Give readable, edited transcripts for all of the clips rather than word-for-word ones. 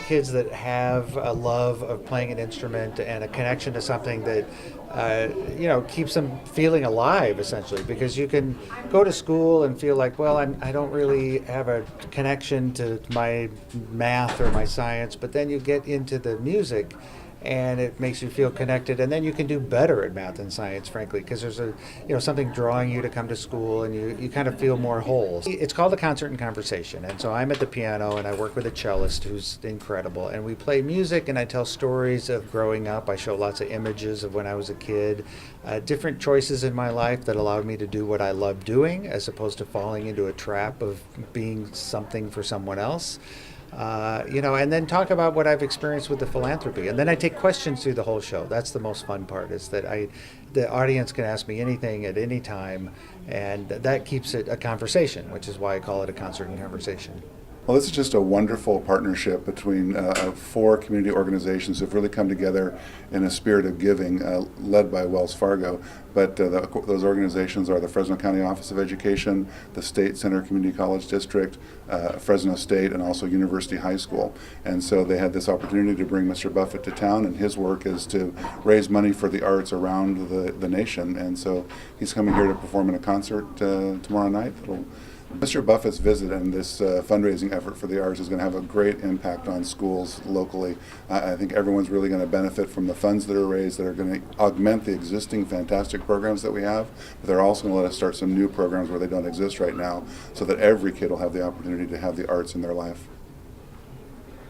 kids that have a love of playing an instrument and a connection to something that keeps them feeling alive, essentially, because you can go to school and feel like, well, I don't really have a connection to my math or my science, but then you get into the music and it makes you feel connected, and then you can do better at math and science, frankly, because there's something drawing you to come to school, and you kind of feel more whole. It's called a concert and conversation, and so I'm at the piano and I work with a cellist who's incredible, and we play music and I tell stories of growing up. I show lots of images of when I was a kid, different choices in my life that allowed me to do what I love doing as opposed to falling into a trap of being something for someone else. And then talk about what I've experienced with the philanthropy. And then I take questions through the whole show. That's the most fun part, is that the audience can ask me anything at any time, and that keeps it a conversation, which is why I call it a concert and conversation. Well, this is just a wonderful partnership between 4 community organizations who've really come together in a spirit of giving, led by Wells Fargo. But those organizations are the Fresno County Office of Education, the State Center Community College District, Fresno State, and also University High School. And so they had this opportunity to bring Mr. Buffett to town, and his work is to raise money for the arts around the nation. And so he's coming here to perform in a concert tomorrow night. Mr. Buffett's visit and this fundraising effort for the arts is going to have a great impact on schools locally. I think everyone's really going to benefit from the funds that are raised that are going to augment the existing fantastic programs that we have, but they're also going to let us start some new programs where they don't exist right now, so that every kid will have the opportunity to have the arts in their life.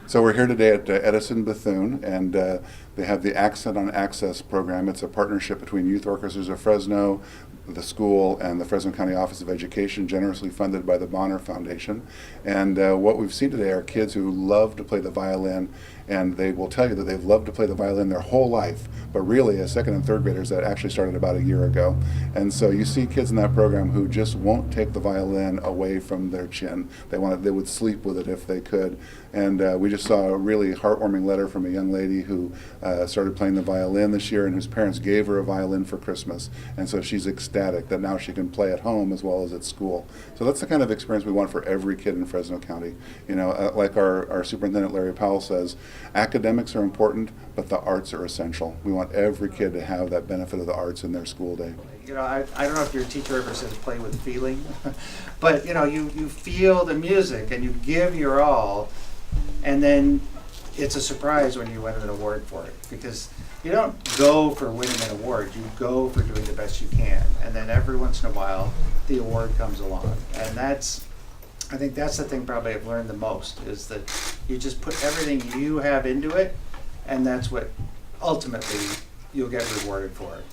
So we're here today at Edison Bethune, and they have the Accent on Access program. It's a partnership between Youth Orchestras of Fresno, the school, and the Fresno County Office of Education, generously funded by the Bonner Foundation. And what we've seen today are kids who love to play the violin, and they will tell you that they've loved to play the violin their whole life, but really as second and third graders, that actually started about a year ago. And so you see kids in that program who just won't take the violin away from their chin. They would sleep with it if they could. And we just saw a really heartwarming letter from a young lady who started playing the violin this year, and whose parents gave her a violin for Christmas. And so she's ecstatic that now she can play at home as well as at school. So that's the kind of experience we want for every kid in Fresno County. Like our superintendent Larry Powell says, academics are important, but the arts are essential. We want every kid to have that benefit of the arts in their school day. I don't know if your teacher ever says play with feeling, but you feel the music and you give your all, and then it's a surprise when you win an award for it, because you don't go for winning an award, you go for doing the best you can, and then every once in a while the award comes along. And I think that's the thing probably I've learned the most, is that you just put everything you have into it, and that's what ultimately you'll get rewarded for it.